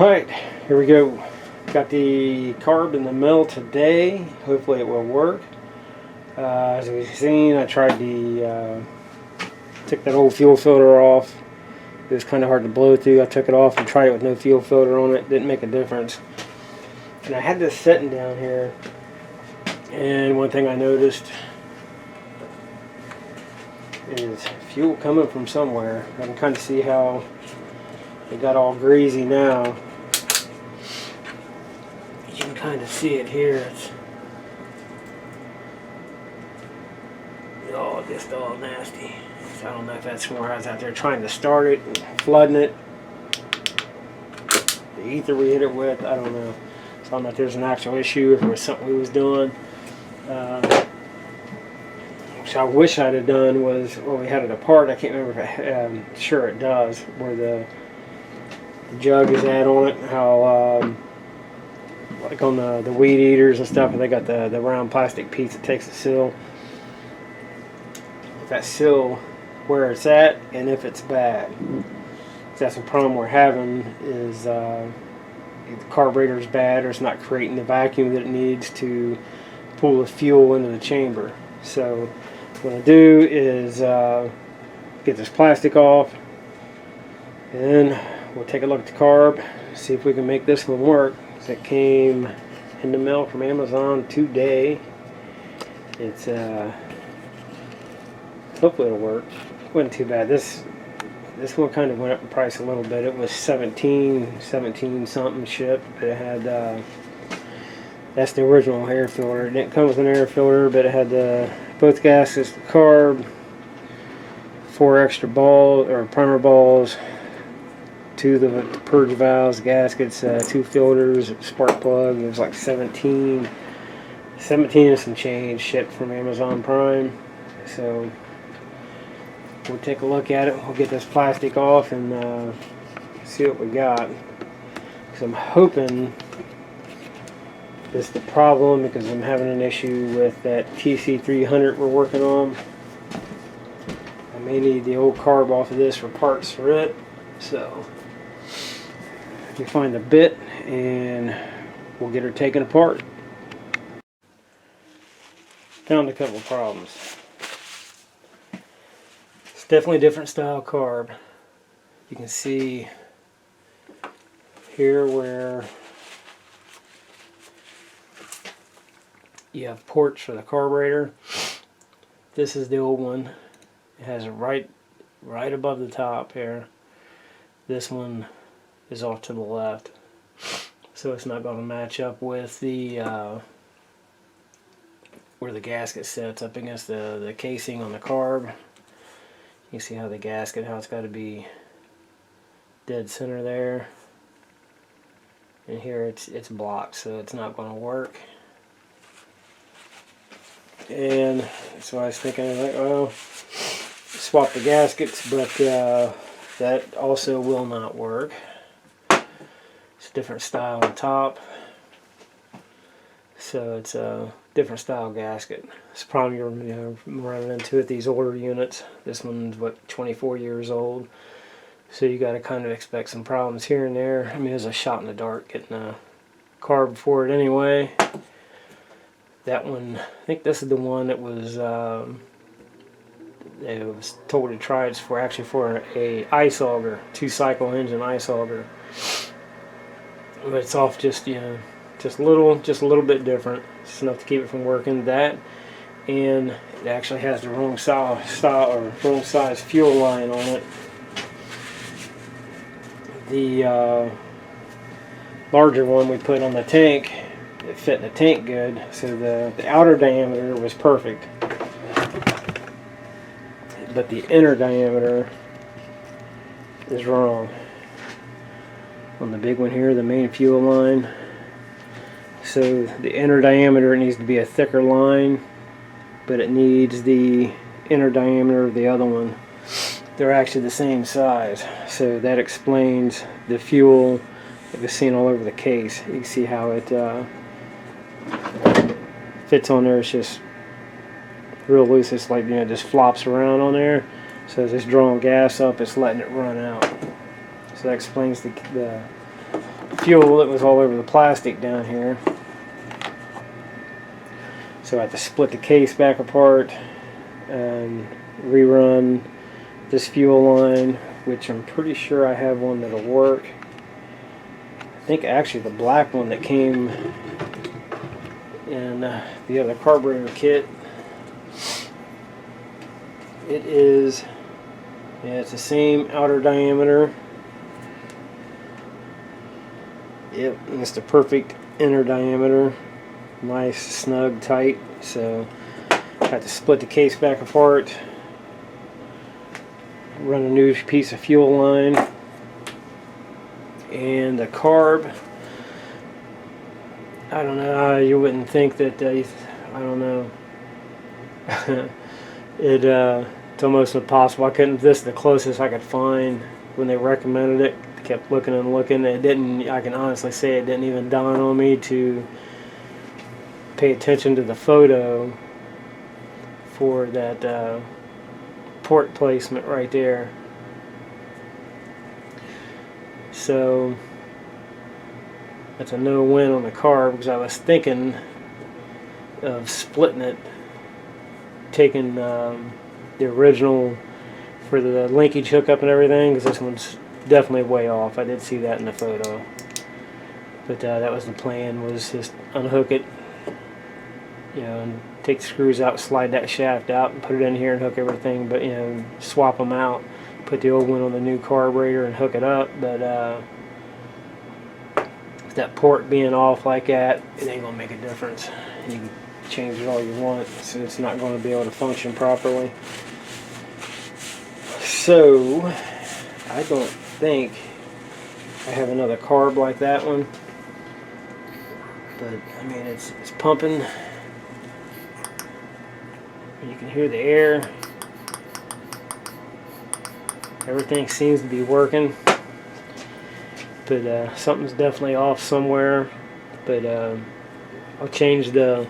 Alright, here we go. Got the carb in the mill today. Hopefully it will work. As we've seen, I tried to take that old fuel filter off. It was kind of hard to blow through. I took it off and tried it with no fuel filter on it. Didn't make a difference. And I had this sitting down here. And one thing I noticed is fuel coming from somewhere. I can kind of see how it got all greasy now. You can kind of see it here. It's just all nasty. So I don't know if that's where I was out there trying to start it, and flooding it. The ether we hit it with, I don't know. So I don't know if there's an actual issue, if it was something we was doing. Which I wish I'd have done was, well, we had it apart. I can't remember if sure it does, where the jug is at on it, how like on the weed eaters and stuff, they got the round plastic piece that takes the seal. If that seal where it's at, and if it's bad. That's the problem we're having is the carburetor's bad, or it's not creating the vacuum that it needs to pull the fuel into the chamber. So what I'm going to do is get this plastic off, and then we'll take a look at the carb, see if we can make this one work. It came in the mail from Amazon today. It's hopefully it'll work. It wasn't too bad. This one kind of went up in price a little bit. It was 17 something shipped, but it had that's the original air filter. It didn't come with an air filter, but it had both gaskets, the carb, 4 extra balls or primer balls, 2 of the purge valves, gaskets, 2 filters, spark plug. It was like 17 and some change shipped from Amazon Prime. So we'll take a look at it. We'll get this plastic off and see what we got. Because I'm hoping this is the problem, because I'm having an issue with that TC300 we're working on. I may need the old carb off of this for parts for it. So we find the bit and we'll get her taken apart. Found a couple problems. It's definitely a different style carb. You can see here where you have ports for the carburetor. This is the old one. It has it right above the top here. This one is off to the left, so it's not going to match up with the where the gasket sits up against the casing on the carb. You see how the gasket, how it's got to be dead center there, and here it's blocked, so it's not going to work. And so I was thinking, like, well, swap the gaskets, but that also will not work. It's a different style on top, so it's a different style gasket. It's probably you're running into it, these older units. This one's what, 24 years old, so you got to kind of expect some problems here and there. I mean, it was a shot in the dark getting a carb for it anyway. That one, I think this is the one that was it was told to try. It's for actually for a ice auger, 2-cycle engine ice auger. But it's off just just a little bit different. It's enough to keep it from working. That, and it actually has the wrong style or wrong size fuel line on it. The larger one we put on the tank, it fit in the tank good, so the outer diameter was perfect, but the inner diameter is wrong. On the big one here, the main fuel line, so the inner diameter, it needs to be a thicker line, but it needs the inner diameter of the other one. They're actually the same size, so that explains the fuel that was seen all over the case. You can see how it fits on there. It's just real loose. It's like, just flops around on there. So as it's drawing gas up, it's letting it run out. So that explains the fuel that was all over the plastic down here. So I had to split the case back apart and rerun this fuel line, which I'm pretty sure I have one that'll work. I think actually the black one that came in the other carburetor kit, it is, yeah, it's the same outer diameter. Yep, and it's the perfect inner diameter. Nice, snug, tight. So I had to split the case back apart, run a new piece of fuel line, and the carb. I don't know, you wouldn't think that, I don't know. It's almost impossible. This is the closest I could find when they recommended it. I kept looking and looking. It didn't, I can honestly say it didn't even dawn on me to pay attention to the photo for that port placement right there. So that's a no-win on the carb, because I was thinking of splitting it, taking the original for the linkage hookup and everything, because this one's definitely way off. I did see that in the photo, but that was the plan, was just unhook it, you know, and take the screws out, slide that shaft out, and put it in here and hook everything. But you know, swap them out, put the old one on the new carburetor and hook it up. But with that port being off like that, it ain't gonna make a difference. You can change it all you want, so it's not going to be able to function properly. So I don't think I have another carb like that one, but I mean it's pumping. You can hear the air. Everything seems to be working, but something's definitely off somewhere. But I'll change the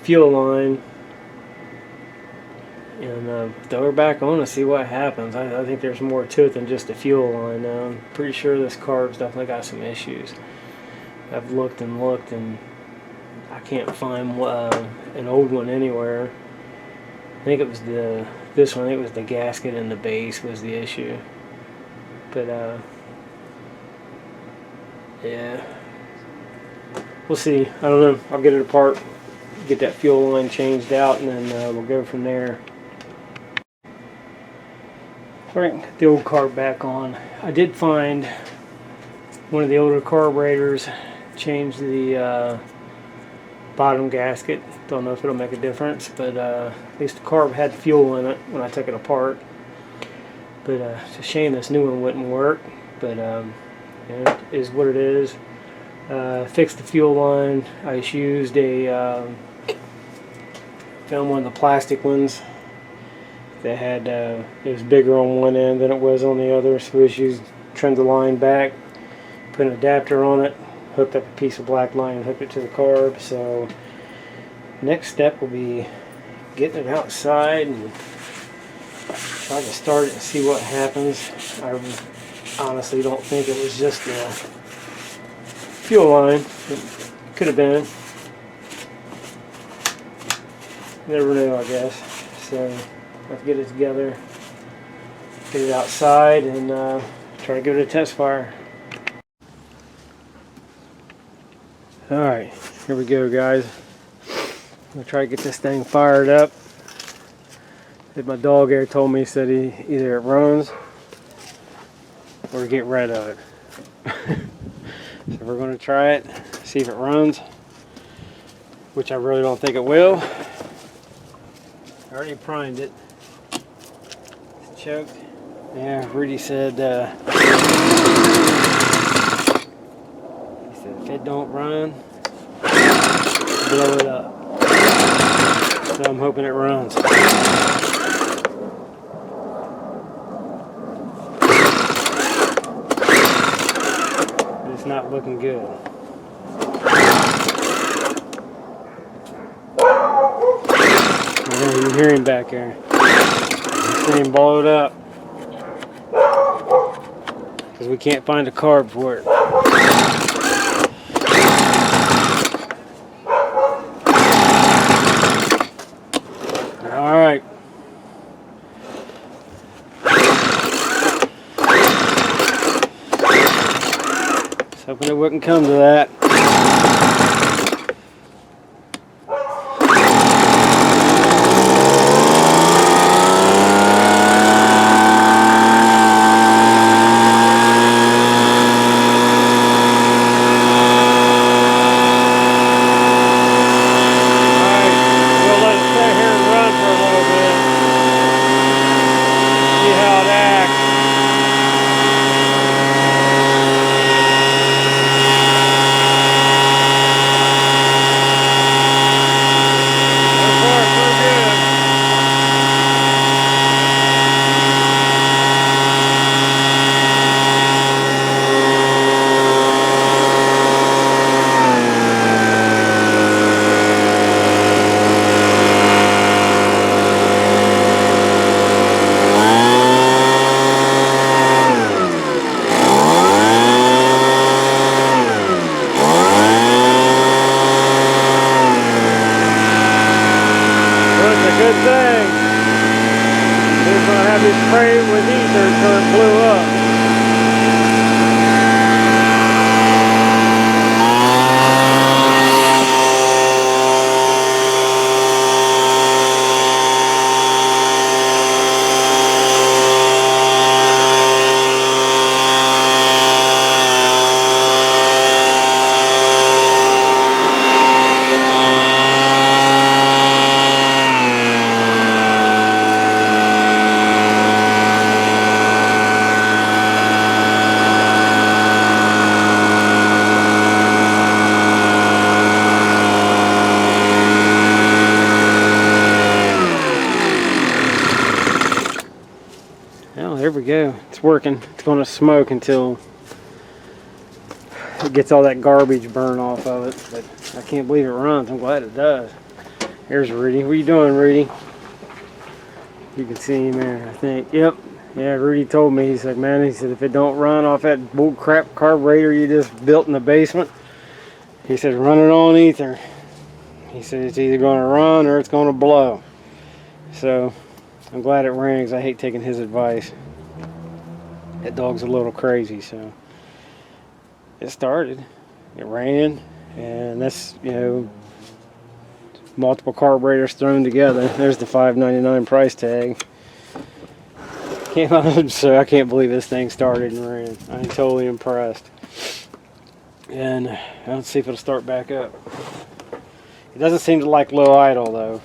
fuel line and throw her back on and see what happens. I think there's more to it than just a fuel line now. I'm pretty sure this carb's definitely got some issues. I've looked and looked and I can't find an old one anywhere. I think it was this one. I think it was the gasket and the base was the issue. But yeah, we'll see. I don't know. I'll get it apart, get that fuel line changed out, and then we'll go from there. Alright, get the old carb back on. I did find one of the older carburetors, changed the bottom gasket. Don't know if it'll make a difference, but at least the carb had fuel in it when I took it apart. But it's a shame this new one wouldn't work, but yeah, it is what it is. Fixed the fuel line. I just used found one of the plastic ones that had, it was bigger on one end than it was on the other, so we just used, trimmed the line back, put an adapter on it, hooked up a piece of black line and hooked it to the carb. So next step will be getting it outside and try to start it and see what happens. I honestly don't think it was just the fuel line. It could have been. Never know, I guess. So let's get it together, get it outside, and try to give it a test fire. Alright, here we go, guys. I'm going to try to get this thing fired up. My dog here told me, said either it runs or get rid of it. So we're going to try it, see if it runs, which I really don't think it will. I already primed it. It's choked. Yeah, Rudy said, if it don't run, blow it up. So I'm hoping it runs. But it's not looking good. You can hear him back there. He's saying blow it up. Because we can't find a carb for it. hoping it wouldn't come to that. Good thing. He was going to have me spray it with ether until it blew up. Well, there we go. It's working. It's going to smoke until it gets all that garbage burned off of it. But I can't believe it runs. I'm glad it does. Here's Rudy. What are you doing, Rudy? You can see him there, I think. Yep. Yeah, Rudy told me. He's like, man, he said, if it don't run off that bull crap carburetor you just built in the basement, he said, run it on ether. He said, it's either going to run or it's going to blow. So I'm glad it ran because I hate taking his advice. That dog's a little crazy, so it started, it ran, and that's, you know, multiple carburetors thrown together. There's the $5.99 price tag. So I can't believe this thing started and ran. I'm totally impressed. And let's see if it'll start back up. It doesn't seem to like low idle though.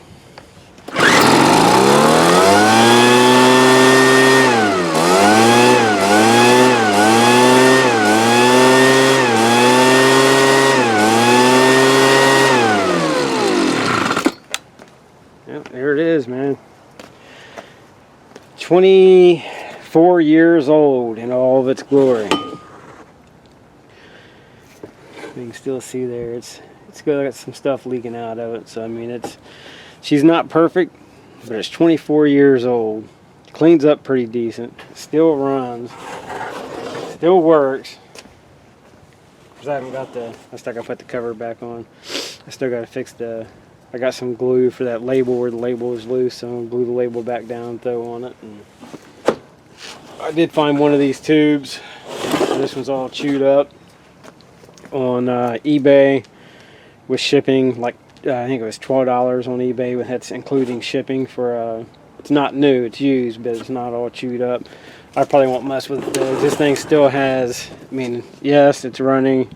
There it is, man. 24 years old in all of its glory. You can still see there. It's got some stuff leaking out of it. So I mean, she's not perfect, but it's 24 years old. Cleans up pretty decent. Still runs. Still works. Cause I still got to put the cover back on. I still got to fix I got some glue for that label where the label is loose, so I'm going to glue the label back down, throw on it. And I did find one of these tubes. This one's all chewed up on eBay with shipping. Like I think it was $12 on eBay, but that's including shipping for. It's not new, it's used, but it's not all chewed up. I probably won't mess with it. This thing still has. I mean, yes, it's running.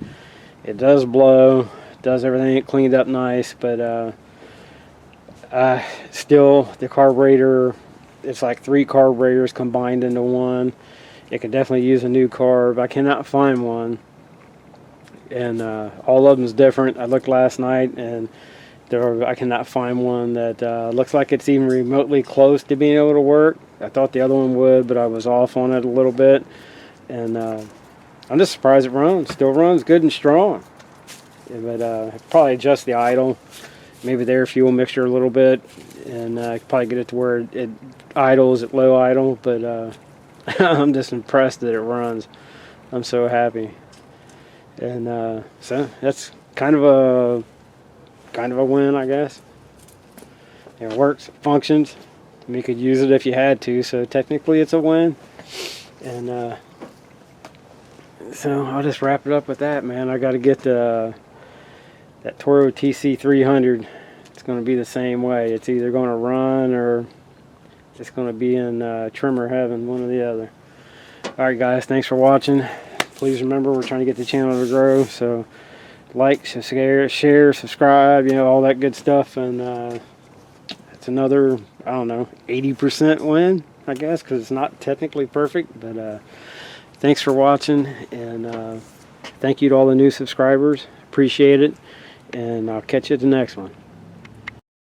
It does blow. Does everything cleaned up nice, but. Still, the carburetor, it's like 3 carburetors combined into one. It could definitely use a new carb. I cannot find one, and all of them's different. I looked last night, and I cannot find one that looks like it's even remotely close to being able to work. I thought the other one would, but I was off on it a little bit, and I'm just surprised it runs. Still runs good and strong, but probably adjust the idle. Maybe the air fuel mixture a little bit, and probably get it to where it idles at low idle, but I'm just impressed that it runs. I'm so happy. And so that's kind of a win, I guess. It works, it functions. I mean, you could use it if you had to, so technically it's a win. And So I'll just wrap it up with that, man. I got to get that Toro TC300. It's going to be the same way. It's either going to run or it's going to be in trimmer heaven, one or the other. Alright guys, thanks for watching. Please remember, we're trying to get the channel to grow, so like, share, subscribe, you know, all that good stuff. And it's another, I don't know, 80% win, I guess, because it's not technically perfect. But thanks for watching, and thank you to all the new subscribers. Appreciate it, and I'll catch you at the next one.